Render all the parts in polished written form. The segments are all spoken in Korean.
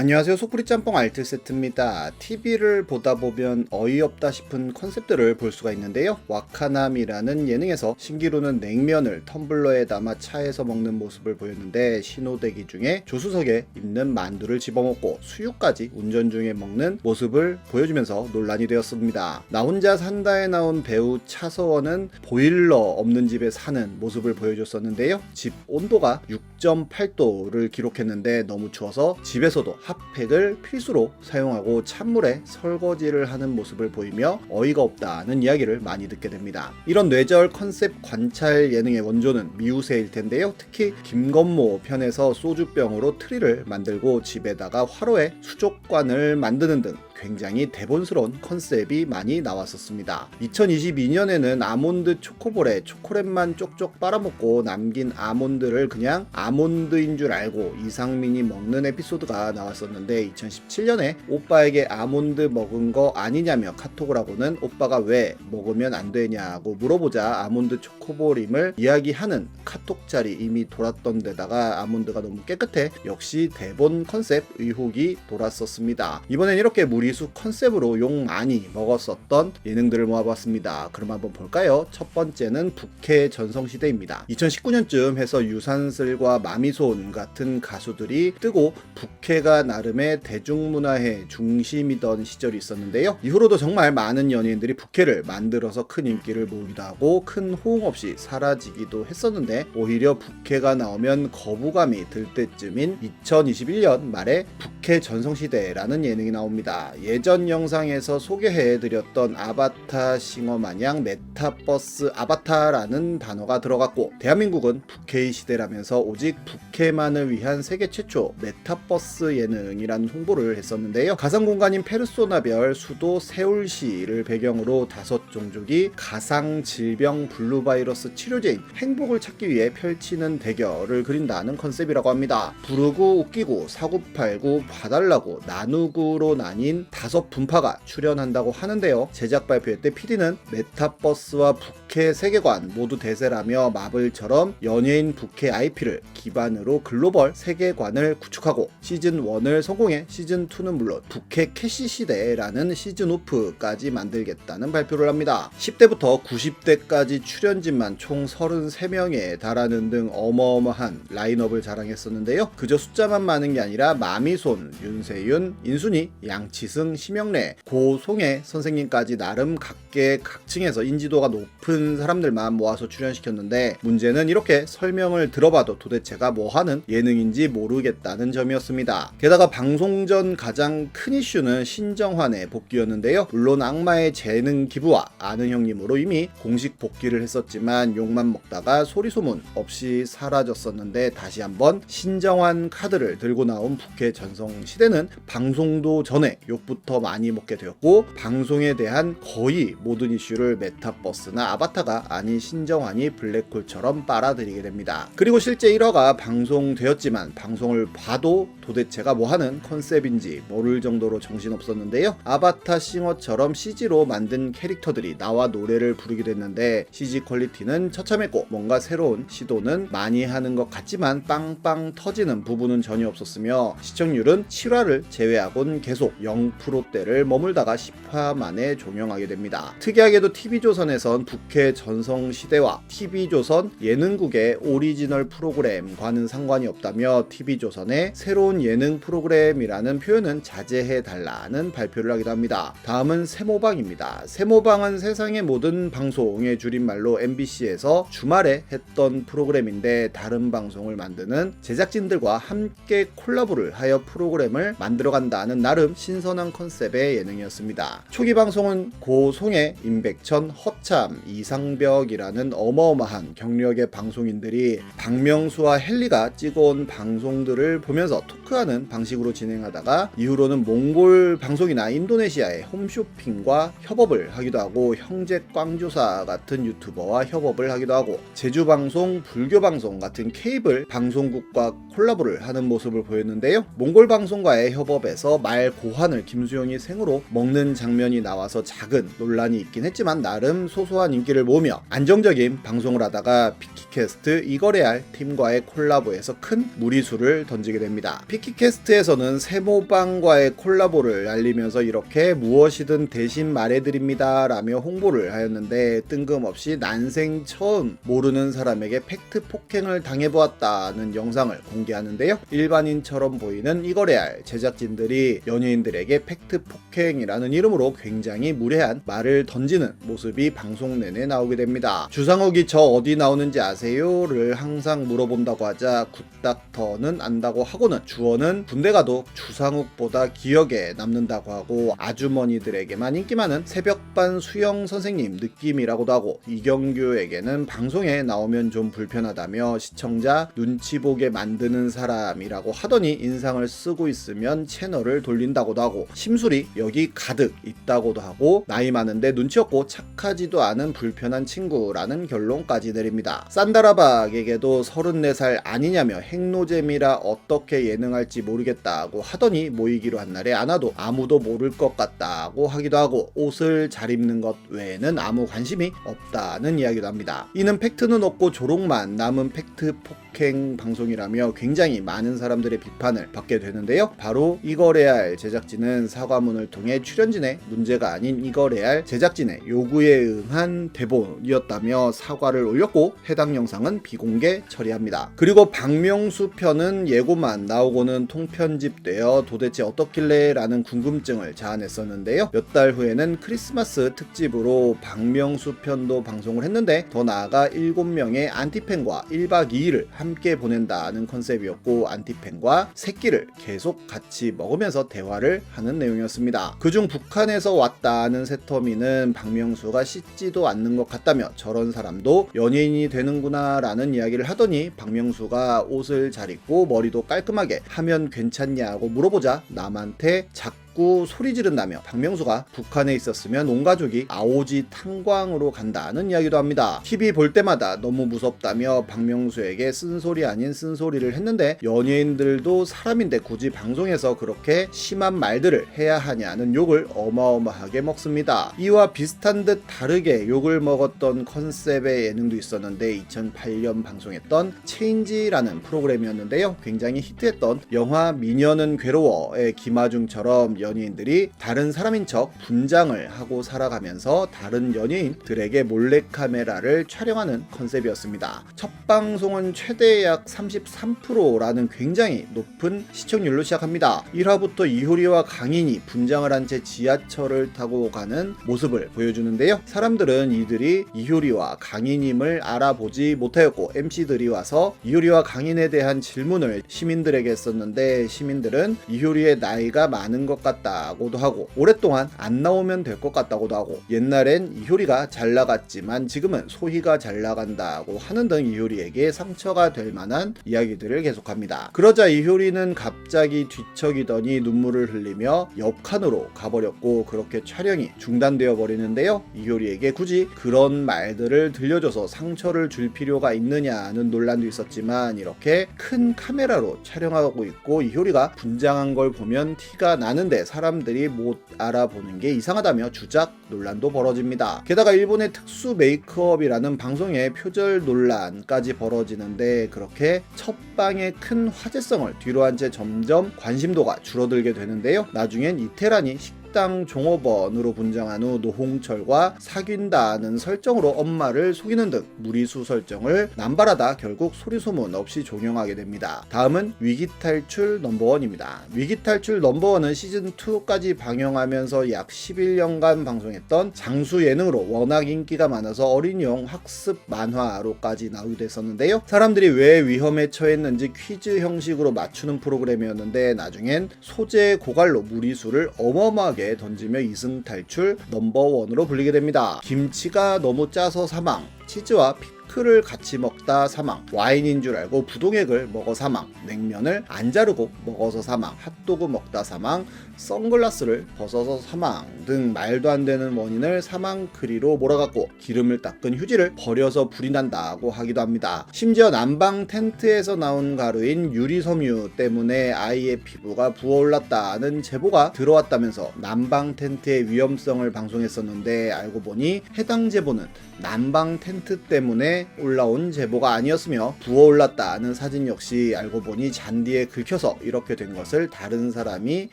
안녕하세요. 속풀이 짬뽕 알뜰 세트입니다. TV를 보다 보면 어이없다 싶은 컨셉들을 볼 수가 있는데요. 와카남이라는 예능에서 신기루는 냉면을 텀블러에 담아 차에서 먹는 모습을 보였는데, 신호대기 중에 조수석에 있는 만두를 집어먹고 수육까지 운전 중에 먹는 모습을 보여주면서 논란이 되었습니다. 나 혼자 산다에 나온 배우 차서원은 보일러 없는 집에 사는 모습을 보여줬었는데요. 집 온도가 6.8도를 기록했는데 너무 추워서 집에서도 핫팩을 필수로 사용하고 찬물에 설거지를 하는 모습을 보이며 어이가 없다는 이야기를 많이 듣게 됩니다. 이런 뇌절 컨셉 관찰 예능의 원조는 미우새일 텐데요. 특히 김건모 편에서 소주병으로 트리를 만들고 집에다가 화로에 수족관을 만드는 등 굉장히 대본스러운 컨셉이 많이 나왔었습니다. 2022년에는 아몬드 초코볼에 초콜릿만 쪽쪽 빨아먹고 남긴 아몬드를 그냥 아몬드인 줄 알고 이상민이 먹는 에피소드가 나왔었는데, 2017년에 오빠에게 아몬드 먹은 거 아니냐며 카톡을 하고는 오빠가 왜 먹으면 안 되냐고 물어보자 아몬드 초코볼임을 이야기하는 카톡짤이 이미 돌았던 데다가 아몬드가 너무 깨끗해 역시 대본 컨셉 의혹이 돌았었습니다. 이번엔 이렇게 무리수 컨셉으로 욕 많이 먹었었던 예능들을 모아봤습니다. 그럼 한번 볼까요? 첫 번째는 부캐 전성시대입니다. 2019년쯤 해서 유산슬과 마미손 같은 가수들이 뜨고 부캐가 나름의 대중문화의 중심이던 시절이 있었는데요. 이후로도 정말 많은 연예인들이 부캐를 만들어서 큰 인기를 모으기도 하고 큰 호응 없이 사라지기도 했었는데, 오히려 부캐가 나오면 거부감이 들 때쯤인 2021년 말에 부캐 전성시대라는 예능이 나옵니다. 예전 영상에서 소개해드렸던 아바타 싱어 마냥 메타버스 아바타라는 단어가 들어갔고, 대한민국은 부캐의 시대라면서 오직 부캐만을 위한 세계 최초 메타버스 예능이라는 홍보를 했었는데요. 가상공간인 페르소나별 수도 세울시를 배경으로 5종족이 가상질병 블루바이러스 치료제인 행복을 찾기 위해 펼치는 대결을 그린다는 컨셉이라고 합니다. 부르고 웃기고 사고팔고 봐달라고 나누구로 나뉜 5분파가 출연한다고 하는데요. 제작 발표 때 PD는 메타버스와 부캐 세계관 모두 대세라며 마블처럼 연예인 부캐 IP를 기반으로 글로벌 세계관을 구축하고 시즌1을 성공해 시즌2는 물론 부캐 캐시 시대라는 시즌오프까지 만들겠다는 발표를 합니다. 10대부터 90대까지 출연진만 총 33명에 달하는 등 어마어마한 라인업을 자랑했었는데요. 그저 숫자만 많은 게 아니라 마미손, 윤세윤, 인순이, 양치승, 심영래, 고송혜 선생님까지 나름 각계각층에서 인지도가 높은 사람들만 모아서 출연시켰는데, 문제는 이렇게 설명을 들어봐도 도대체가 뭐하는 예능인지 모르겠다는 점이었습니다. 게다가 방송 전 가장 큰 이슈는 신정환의 복귀였는데요. 물론 악마의 재능 기부와 아는 형님으로 이미 공식 복귀를 했었지만 욕만 먹다가 소리소문 없이 사라졌었는데, 다시 한번 신정환 카드를 들고 나온 부캐 전성시대는 방송도 전에 욕부터 많이 먹게 되었고, 방송에 대한 거의 모든 이슈를 메타버스나 아바타가 아닌 신정환이 블랙홀처럼 빨아들이게 됩니다. 그리고 실제 1화가 방송되었지만 방송을 봐도 도대체가 뭐하는 컨셉인지 모를 정도로 정신없었는데요. 아바타 싱어처럼 CG로 만든 캐릭터들이 나와 노래를 부르게 됐는데 CG 퀄리티는 처참했고 뭔가 새로운 시도는 많이 하는 것 같지만 빵빵 터지는 부분은 전혀 없었으며, 시청률은 7화를 제외하곤 계속 0%대를 머물다가 10화 만에 종영하게 됩니다. 특이하게도 TV조선에선 부캐 전성시대와 TV조선 예능국의 오리지널 프로그램과는 상관이 없다며 TV조선의 새로운 예능 프로그램이라는 표현은 자제해달라는 발표를 하기도 합니다. 다음은 세모방입니다. 세모방은 세상의 모든 방송의 줄임말로 MBC에서 주말에 했던 프로그램인데, 다른 방송을 만드는 제작진들과 함께 콜라보를 하여 프로그램을 만들어간다는 나름 신선한 컨셉의 예능이었습니다. 초기 방송은 고송혜, 임백천, 허참, 이상벽이라는 어마어마한 경력의 방송인들이 박명수와 헨리가 찍어온 방송들을 보면서 토크하는 방식으로 진행하다가, 이후로는 몽골 방송이나 인도네시아의 홈쇼핑과 협업을 하기도 하고 형제 꽝조사 같은 유튜버와 협업을 하기도 하고 제주방송, 불교방송 같은 케이블 방송국과 콜라보를 하는 모습을 보였는데요. 몽골 방송 타방송과의 협업에서 말 고환을 김수용이 생으로 먹는 장면이 나와서 작은 논란이 있긴 했지만 나름 소소한 인기를 모으며 안정적인 방송을 하다가 피키캐스트 이거래알 팀과의 콜라보에서 큰 무리수를 던지게 됩니다. 피키캐스트에서는 세모방과의 콜라보를 알리면서 이렇게 무엇이든 대신 말해드립니다 라며 홍보를 하였는데 뜬금없이 난생 처음 모르는 사람에게 팩트 폭행을 당해보았다는 영상을 공개하는데요. 일반인처럼 보이는 이거래알 제작진들이 연예인들에게 팩트 폭행이라는 이름으로 굉장히 무례한 말을 던지는 모습이 방송 내내 나오게 됩니다. 주상욱이 저 어디 나오는지 아세요? 를 항상 물어본다고 하자 굿닥터는 안다고 하고는 주원은 군대 가도 주상욱보다 기억에 남는다고 하고 아주머니들에게만 인기 많은 새벽반 수영 선생님 느낌이라고도 하고 이경규에게는 방송에 나오면 좀 불편하다며 시청자 눈치 보게 만드는 사람이라고 하더니 인상을 쓰고 있으면 채널을 돌린다고도 하고 심술이 여기 가득 있다고도 하고 나이 많은데 눈치 없고 착하지도 않은 불편한 친구라는 결론까지 내립니다. 산다라박에게도 34살 아니냐며 핵노잼이라 어떻게 예능할지 모르겠다고 하더니 모이기로 한 날에 안 와도 아무도 모를 것 같다고 하기도 하고 옷을 잘 입는 것 외에는 아무 관심이 없다는 이야기도 합니다. 이는 팩트는 없고 조롱만 남은 팩트 폭행 방송이라며 굉장히 많은 사람들의 비판을 받게 되는데요. 바로 이거래알 제작진은 사과문을 통해 출연진의 문제가 아닌 이거래알 제작진의 요구에 응한 대본이었다며 사과를 올렸고 해당 영상은 비공개 처리합니다. 그리고 박명수 편은 예고만 나오고는 통편집되어 도대체 어떻길래 라는 궁금증을 자아냈었는데요. 몇 달 후에는 크리스마스 특집으로 박명수 편도 방송을 했는데 더 나아가 7명의 안티팬과 1박 2일을 함께 보낸다는 컨셉이었고 안티팬과 새끼를 계속 같이 먹으면서 대화를 하는 내용이었습니다. 그중 북한에서 왔다는 새터미는 박명수가 씻지도 않는 것 같다며 저런 사람도 연예인이 되는구나 라는 이야기를 하더니 박명수가 옷을 잘 입고 머리도 깔끔하게 하면 괜찮냐고 물어보자 남한테 자꾸 소리 지른다며 박명수가 북한에 있었으면 온 가족이 아오지 탄광으로 간다는 이야기도 합니다. TV 볼 때마다 너무 무섭다며 박명수에게 쓴소리 아닌 쓴소리를 했는데 연예인들도 사람인데 굳이 방송에서 그렇게 심한 말들을 해야 하냐는 욕을 어마어마하게 먹습니다. 이와 비슷한 듯 다르게 욕을 먹었던 컨셉의 예능도 있었는데 2008년 방송했던 체인지라는 프로그램이었는데요. 굉장히 히트했던 영화 미녀는 괴로워의 김아중처럼 연예인들이 다른 사람인 척 분장을 하고 살아가면서 다른 연예인들에게 몰래카메라를 촬영하는 컨셉이었습니다. 첫 방송은 최대 약 33%라는 굉장히 높은 시청률로 시작합니다. 1화부터 이효리와 강인이 분장을 한 채 지하철을 타고 가는 모습을 보여주는데요. 사람들은 이들이 이효리와 강인임을 알아보지 못하였고 MC들이 와서 이효리와 강인에 대한 질문을 시민들에게 했었는데 시민들은 이효리의 나이가 많은 것 같다고도 하고 오랫동안 안 나오면 될 것 같다고도 하고 옛날엔 이효리가 잘 나갔지만 지금은 소희가 잘 나간다고 하는 등 이효리에게 상처가 될 만한 이야기들을 계속합니다. 그러자 이효리는 갑자기 뒤척이더니 눈물을 흘리며 옆칸으로 가버렸고 그렇게 촬영이 중단되어 버리는데요. 이효리에게 굳이 그런 말들을 들려줘서 상처를 줄 필요가 있느냐는 논란도 있었지만 이렇게 큰 카메라로 촬영하고 있고 이효리가 분장한 걸 보면 티가 나는데 사람들이 못 알아보는 게 이상하다며 주작 논란도 벌어집니다. 게다가 일본의 특수 메이크업이라는 방송의 표절 논란까지 벌어지는데 그렇게 첫 방의 큰 화제성을 뒤로 한 채 점점 관심도가 줄어들게 되는데요. 나중엔 이태란이 식당 종업원으로 분장한 후 노홍철과 사귄다는 설정으로 엄마를 속이는 등 무리수 설정을 남발하다 결국 소리소문 없이 종영하게 됩니다. 다음은 위기탈출 넘버원입니다. 위기탈출 넘버원은 시즌2까지 방영하면서 약 11년간 방송했던 장수 예능으로 워낙 인기가 많아서 어린이용 학습 만화로까지 나오게 됐었는데요. 사람들이 왜 위험에 처했는지 퀴즈 형식으로 맞추는 프로그램이었는데 나중엔 소재 고갈로 무리수를 어마어마하게 던지며 2승 탈출 넘버원으로 불리게 됩니다. 김치가 너무 짜서 사망, 치즈와 스프를 같이 먹다 사망, 와인인 줄 알고 부동액을 먹어 사망, 냉면을 안 자르고 먹어서 사망, 핫도그 먹다 사망, 선글라스를 벗어서 사망 등 말도 안 되는 원인을 사망크리로 몰아갔고, 기름을 닦은 휴지를 버려서 불이 난다고 하기도 합니다. 심지어 난방 텐트에서 나온 가루인 유리섬유 때문에 아이의 피부가 부어올랐다는 제보가 들어왔다면서 난방 텐트의 위험성을 방송했었는데, 알고 보니 해당 제보는 난방 텐트 때문에 올라온 제보가 아니었으며, 부어올랐다는 사진 역시 알고 보니 잔디에 긁혀서 이렇게 된 것을 다른 사람이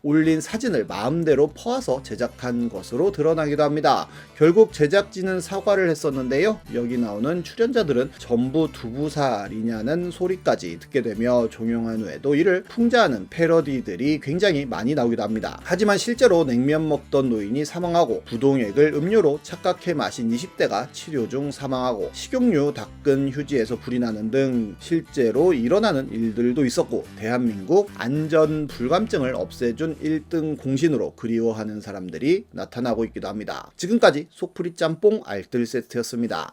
올린 사진을 마음대로 퍼와서 제작한 것으로 드러나기도 합니다. 결국 제작진은 사과를 했었는데요, 여기 나오는 출연자들은 전부 두부살이냐는 소리까지 듣게 되며, 종영한 후에도 이를 풍자하는 패러디들이 굉장히 많이 나오기도 합니다. 하지만 실제로 냉면 먹던 노인이 사망하고, 부동액을 음료로 착각해 마신 20대가 치료 중 사망하고, 식용유 닦은 휴지에서 불이 나는 등 실제로 일어나는 일들도 있었고, 대한민국 안전불감증을 없애준 1등 공신으로 그리워하는 사람들이 나타나고 있기도 합니다. 지금까지 속풀이 짬뽕 알뜰 세트였습니다.